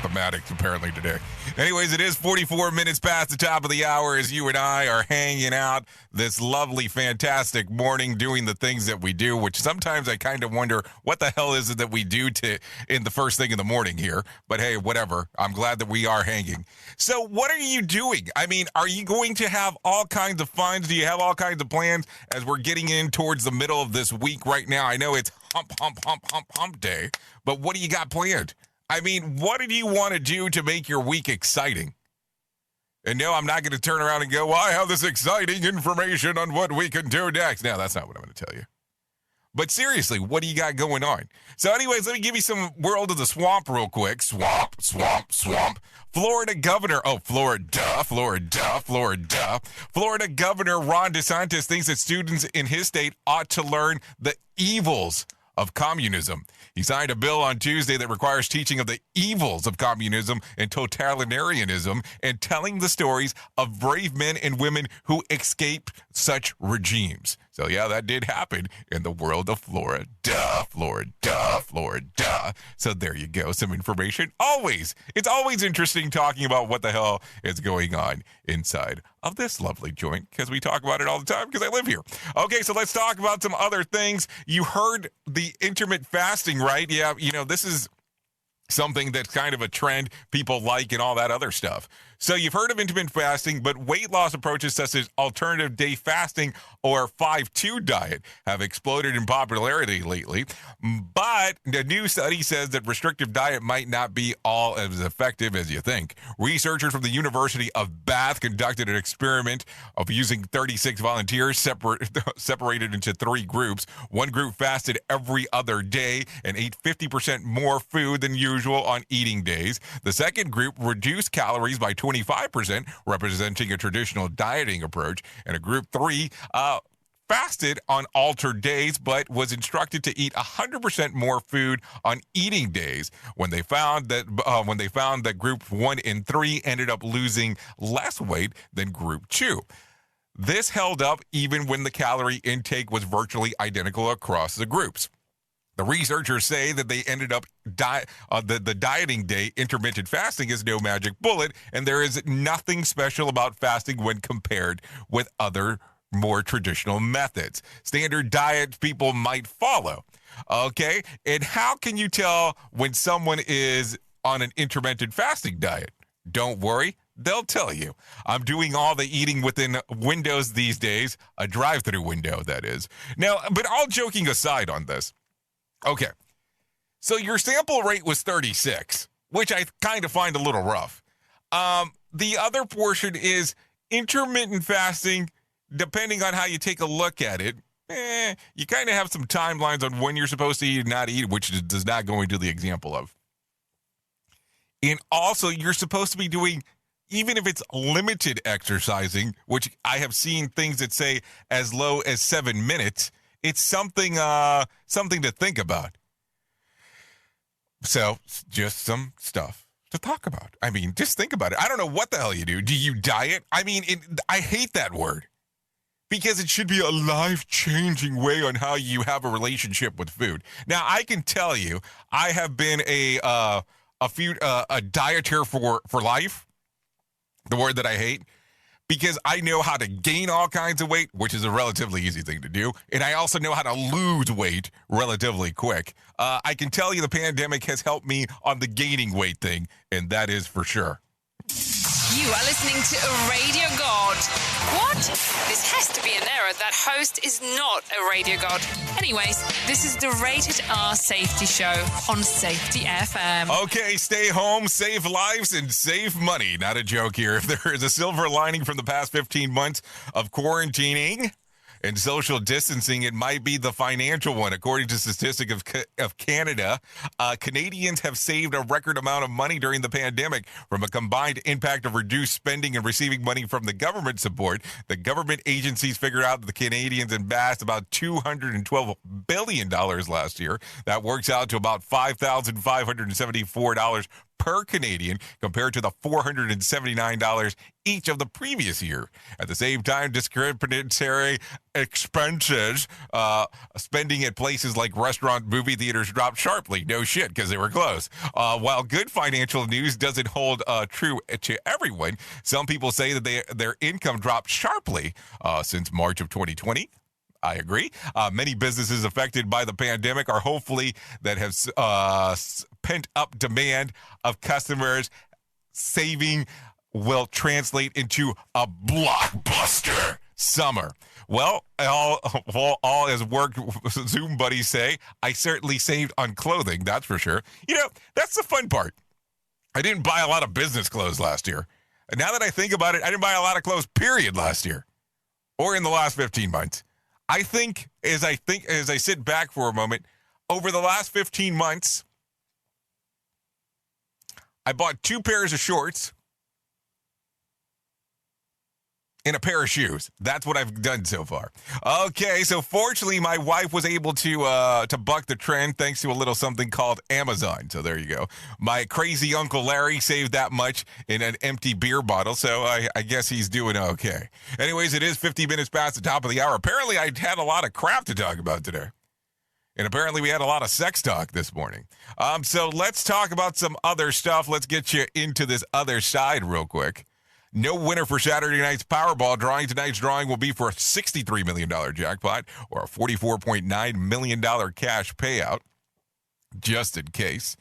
Thematic, apparently, today. Anyways, it is 44 minutes past the top of the hour as you and I are hanging out this lovely, fantastic morning doing the things that we do, which sometimes I kind of wonder what the hell is it that we do in the first thing in the morning here. But hey, whatever. I'm glad that we are hanging. So what are you doing? I mean, are you going to have all kinds of fun? Do you have all kinds of plans as we're getting in towards the middle of this week right now? I know it's hump day, but what do you got planned? I mean, what do you want to do to make your week exciting? And no, I'm not going to turn around and go, well, I have this exciting information on what we can do next. No, that's not what I'm going to tell you. But seriously, what do you got going on? So anyways, let me give you some World of the Swamp real quick. Swamp. Florida Governor Ron DeSantis thinks that students in his state ought to learn the evils of communism. He signed a bill on Tuesday that requires teaching of the evils of communism and totalitarianism and telling the stories of brave men and women who escaped such regimes. So yeah, that did happen in the world of Florida. So there you go, some information. It's always interesting talking about what the hell is going on inside of this lovely joint, because we talk about it all the time because I live here. Okay, so let's talk about some other things. You heard the intermittent fasting, right? Yeah, this is something that's kind of a trend people like and all that other stuff. So you've heard of intermittent fasting, but weight loss approaches such as alternative day fasting or 5-2 diet have exploded in popularity lately. But the new study says that restrictive diet might not be all as effective as you think. Researchers from the University of Bath conducted an experiment of using 36 volunteers separated into 3 groups. One group fasted every other day and ate 50% more food than usual on eating days. The second group reduced calories by 25%, representing a traditional dieting approach, and a group 3 fasted on altered days but was instructed to eat 100% more food on eating days. When they found that group 1 and 3 ended up losing less weight than group 2. This held up even when the calorie intake was virtually identical across the groups. The researchers say that they ended up the dieting day intermittent fasting is no magic bullet, and there is nothing special about fasting when compared with other more traditional methods. Standard diets people might follow. Okay? And how can you tell when someone is on an intermittent fasting diet? Don't worry. They'll tell you. I'm doing all the eating within windows these days, a drive-through window, that is. Now, but all joking aside on this, okay, so your sample rate was 36, which I kind of find a little rough. The other portion is intermittent fasting, depending on how you take a look at it. You kind of have some timelines on when you're supposed to eat and not eat, which does not go into the example of. And also, you're supposed to be doing, even if it's limited exercising, which I have seen things that say as low as 7 minutes, it's something to think about. So, just some stuff to talk about. I mean, just think about it. I don't know what the hell you do. Do you diet? I mean, I hate that word because it should be a life-changing way on how you have a relationship with food. Now, I can tell you, I have been a dieter for life, the word that I hate, because I know how to gain all kinds of weight, which is a relatively easy thing to do, and I also know how to lose weight relatively quick. I can tell you the pandemic has helped me on the gaining weight thing, and that is for sure. You are listening to a Radio God. What? This has to be an error. That host is not a Radio God. Anyways, this is the Rated R Safety Show on Safety FM. Okay, stay home, save lives, and save money. Not a joke here. If there is a silver lining from the past 15 months of quarantining and social distancing, it might be the financial one. According to Statistics of Canada, Canadians have saved a record amount of money during the pandemic from a combined impact of reduced spending and receiving money from the government support. The government agencies figured out that the Canadians amassed about $212 billion last year. That works out to about $5,574 per Canadian compared to the $479 each of the previous year. At the same time, discretionary expenses, spending at places like restaurant, movie theaters dropped sharply. No shit, because they were closed. While good financial news doesn't hold true to everyone, some people say that their income dropped sharply since March of 2020. I agree. Many businesses affected by the pandemic are hopefully that have pent-up demand of customers saving will translate into a blockbuster summer. Well, all as work Zoom buddies say, I certainly saved on clothing, that's for sure. You know, that's the fun part. I didn't buy a lot of business clothes last year. And now that I think about it, I didn't buy a lot of clothes, period, last year or in the last 15 months. I think as I sit back for a moment, over the last 15 months, I bought 2 pairs of shorts and a pair of shoes. That's what I've done so far. Okay, so fortunately, my wife was able to buck the trend thanks to a little something called Amazon. So there you go. My crazy Uncle Larry saved that much in an empty beer bottle, so I guess he's doing okay. Anyways, it is 50 minutes past the top of the hour. Apparently, I had a lot of crap to talk about today. And apparently we had a lot of sex talk this morning. So let's talk about some other stuff. Let's get you into this other side real quick. No winner for Saturday night's Powerball drawing. Tonight's drawing will be for a $63 million jackpot or a $44.9 million cash payout, just in case.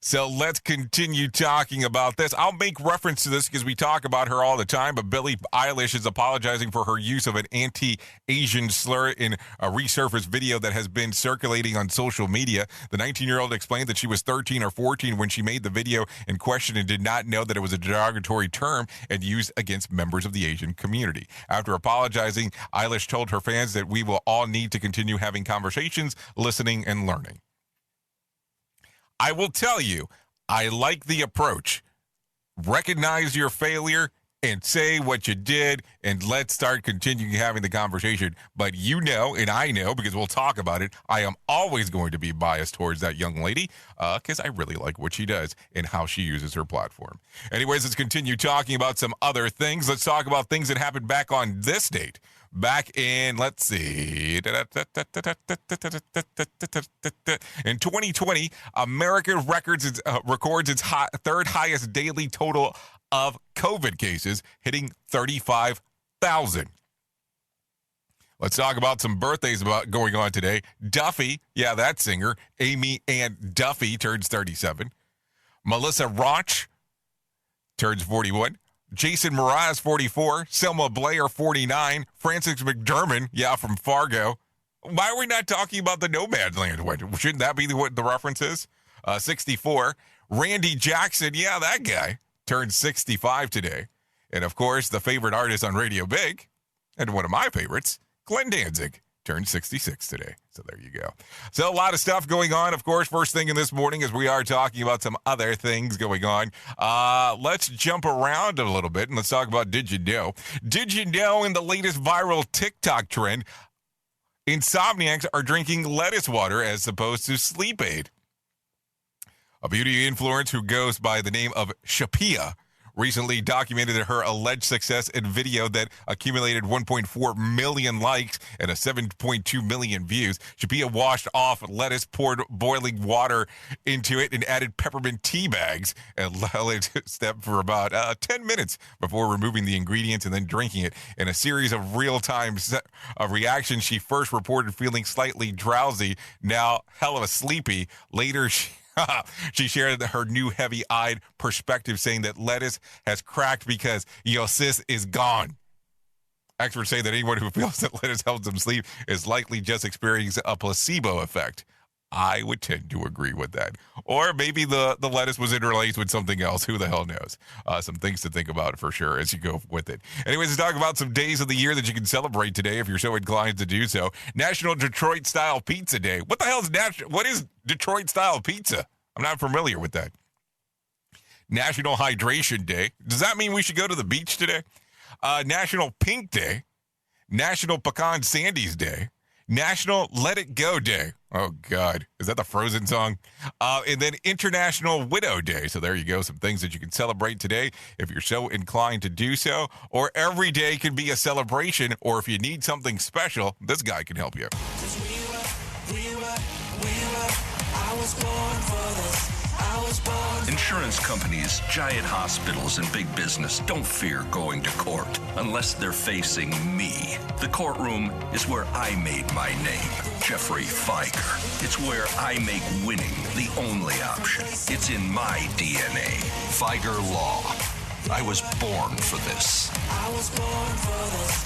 So let's continue talking about this. I'll make reference to this because we talk about her all the time, but Billie Eilish is apologizing for her use of an anti-Asian slur in a resurfaced video that has been circulating on social media. The 19-year-old explained that she was 13 or 14 when she made the video in question and did not know that it was a derogatory term and used against members of the Asian community. After apologizing, Eilish told her fans that we will all need to continue having conversations, listening, and learning. I will tell you, I like the approach. Recognize your failure and say what you did, and let's start continuing having the conversation. But you know, and I know, because we'll talk about it, I am always going to be biased towards that young lady because I really like what she does and how she uses her platform. Anyways, let's continue talking about some other things. Let's talk about things that happened back on this date. Back in, let's see, in 2020, America records its third highest daily total of COVID cases, hitting 35,000. Let's talk about some birthdays going on today. Duffy, yeah, that singer, Amy Ann Duffy, turns 37. Melissa Roch turns 41. Jason Mraz, 44. Selma Blair, 49. Frances McDermott, yeah, from Fargo. Why are we not talking about the Nomadland one? Shouldn't that be what the reference is? 64. Randy Jackson, yeah, that guy, turned 65 today. And, of course, the favorite artist on Radio Big, and one of my favorites, Glenn Danzig, turned 66 today. So there you go. So a lot of stuff going on. Of course, first thing in this morning is we are talking about some other things going on. Let's jump around a little bit and let's talk about Did You Know? Did you know in the latest viral TikTok trend, insomniacs are drinking lettuce water as opposed to sleep aid? A beauty influencer who goes by the name of Shapia recently documented her alleged success in video that accumulated 1.4 million likes and 7.2 million views. Shapia washed off lettuce, poured boiling water into it, and added peppermint tea bags and let it step for about 10 minutes before removing the ingredients and then drinking it. In a series of real-time reactions, she first reported feeling slightly drowsy, now hella sleepy. Later, she shared her new heavy-eyed perspective, saying that lettuce has cracked because your sis is gone. Experts say that anyone who feels that lettuce helps them sleep is likely just experiencing a placebo effect. I would tend to agree with that. Or maybe the lettuce was interlaced with something else. Who the hell knows? Some things to think about for sure as you go with it. Anyways, let's talk about some days of the year that you can celebrate today if you're so inclined to do so. National Detroit-Style Pizza Day. What the hell is what is Detroit-Style Pizza? I'm not familiar with that. National Hydration Day. Does that mean we should go to the beach today? National Pink Day. National Pecan Sandies Day. National Let It Go Day. Oh, God. Is that the Frozen song? And then International Widow Day. So there you go. Some things that you can celebrate today if you're so inclined to do so. Or every day can be a celebration. Or if you need something special, this guy can help you. Insurance companies, giant hospitals, and big business don't fear going to court unless they're facing me. The courtroom is where I made my name, Jeffrey Feiger. It's where I make winning the only option. It's in my DNA. Feiger Law. I was born for this. I was born for this.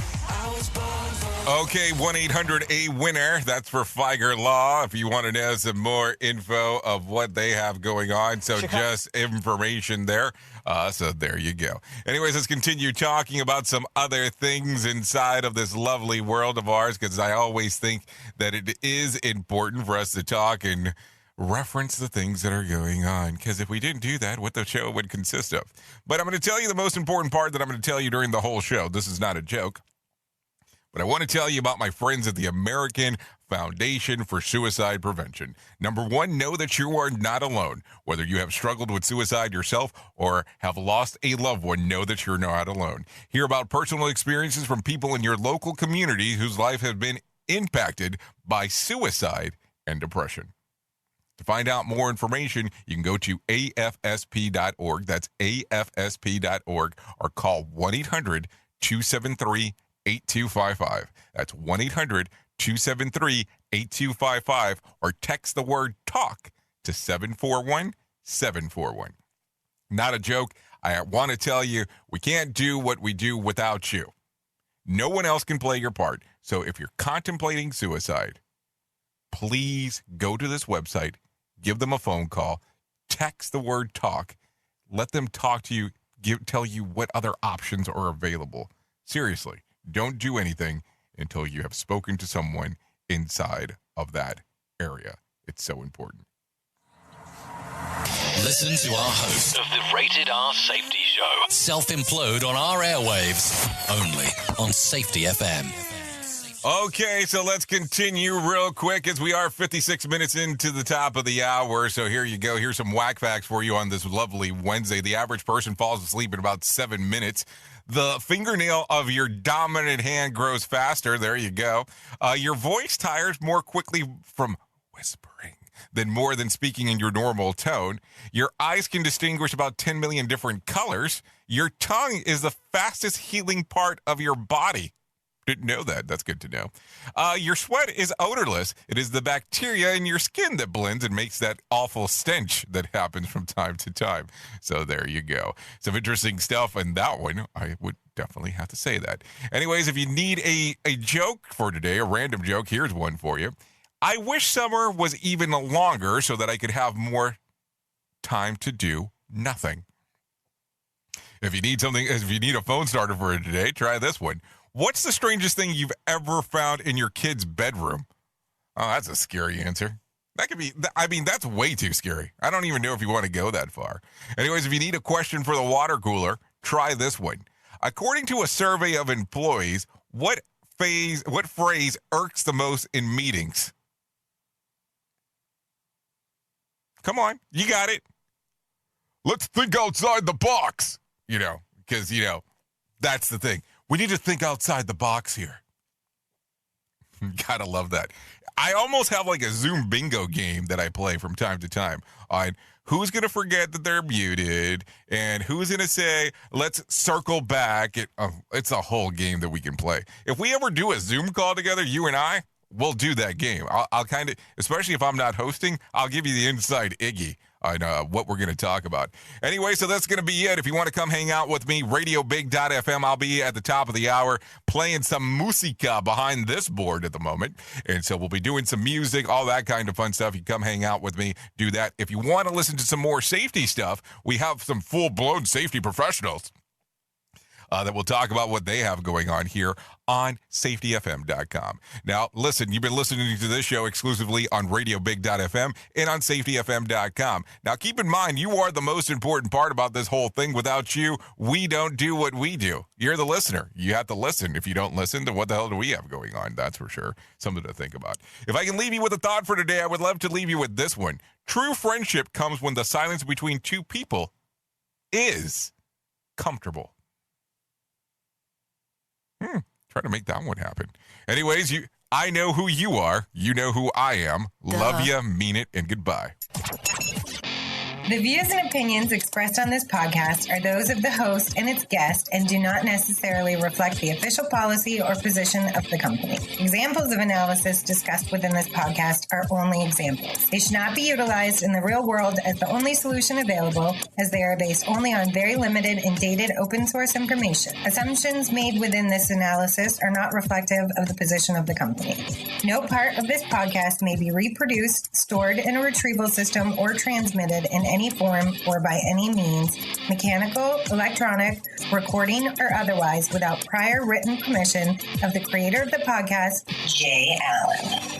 Okay, 1-800-A-WINNER. That's for Feiger Law if you want to know some more info of what they have going on. So just information there. So there you go. Anyways, let's continue talking about some other things inside of this lovely world of ours, because I always think that it is important for us to talk and reference the things that are going on, because if we didn't do that, what the show would consist of. But I'm going to tell you the most important part that I'm going to tell you during the whole show. This is not a joke. But I want to tell you about my friends at the American Foundation for Suicide Prevention. Number one, know that you are not alone. Whether you have struggled with suicide yourself or have lost a loved one, know that you're not alone. Hear about personal experiences from people in your local community whose life has been impacted by suicide and depression. To find out more information, you can go to afsp.org. That's afsp.org, or call 1-800-273-8255. That's 1-800-273-8255, or text the word TALK to 741-888. 741. Not a joke. I want to tell you, we can't do what we do without you. No one else can play your part. So if you're contemplating suicide, please go to this website, give them a phone call, text the word TALK, let them talk to you, tell you what other options are available. Seriously, don't do anything until you have spoken to someone inside of that area. It's so important. Listen to our host of the Rated R Safety Show. Self-implode on our airwaves, only on Safety FM. Okay, so let's continue real quick as we are 56 minutes into the top of the hour. So here you go. Here's some whack facts for you on this lovely Wednesday. The average person falls asleep in about 7 minutes. The fingernail of your dominant hand grows faster. There you go. Your voice tires more quickly from whispering than more than speaking in your normal tone. Your eyes can distinguish about 10 million different colors. Your tongue is the fastest healing part of your body. Didn't know that. That's good to know. Your sweat is odorless. It is the bacteria in your skin that blends and makes that awful stench that happens from time to time. So there you go. Some interesting stuff in that one. I would definitely have to say that. Anyways, if you need a joke for today, a random joke, here's one for you. I wish summer was even longer so that I could have more time to do nothing. If you need a phone starter for today, try this one. What's the strangest thing you've ever found in your kid's bedroom? Oh, that's a scary answer. That could be, that's way too scary. I don't even know if you want to go that far. Anyways, if you need a question for the water cooler, try this one. According to a survey of employees, what phrase irks the most in meetings? Come on, you got it. Let's think outside the box, because, that's the thing. We need to think outside the box here. Gotta love that. I almost have like a Zoom bingo game that I play from time to time on who's going to forget that they're muted and who's going to say, let's circle back. It's a whole game that we can play. If we ever do a Zoom call together, you and I, we'll do that game. I'll kind of, especially if I'm not hosting, I'll give you the inside Iggy on what we're going to talk about. Anyway, so that's going to be it. If you want to come hang out with me, radiobig.fm, I'll be at the top of the hour playing some musica behind this board at the moment. And so we'll be doing some music, all that kind of fun stuff. You come hang out with me, do that. If you want to listen to some more safety stuff, we have some full-blown safety professionals that will talk about what they have going on here on safetyfm.com. Now, listen, you've been listening to this show exclusively on radiobig.fm and on safetyfm.com. Now, keep in mind, you are the most important part about this whole thing. Without you, we don't do what we do. You're the listener. You have to listen. If you don't listen, then what the hell do we have going on? That's for sure. Something to think about. If I can leave you with a thought for today, I would love to leave you with this one. True friendship comes when the silence between two people is comfortable. Try to make that one happen. Anyways, I know who you are. You know who I am. Duh. Love ya, mean it, and goodbye. The views and opinions expressed on this podcast are those of the host and its guest and do not necessarily reflect the official policy or position of the company. Examples of analysis discussed within this podcast are only examples. They should not be utilized in the real world as the only solution available, as they are based only on very limited and dated open source information. Assumptions made within this analysis are not reflective of the position of the company. No part of this podcast may be reproduced, stored in a retrieval system, or transmitted in any form or by any means, mechanical, electronic, recording, or otherwise, without prior written permission of the creator of the podcast, Jay Allen.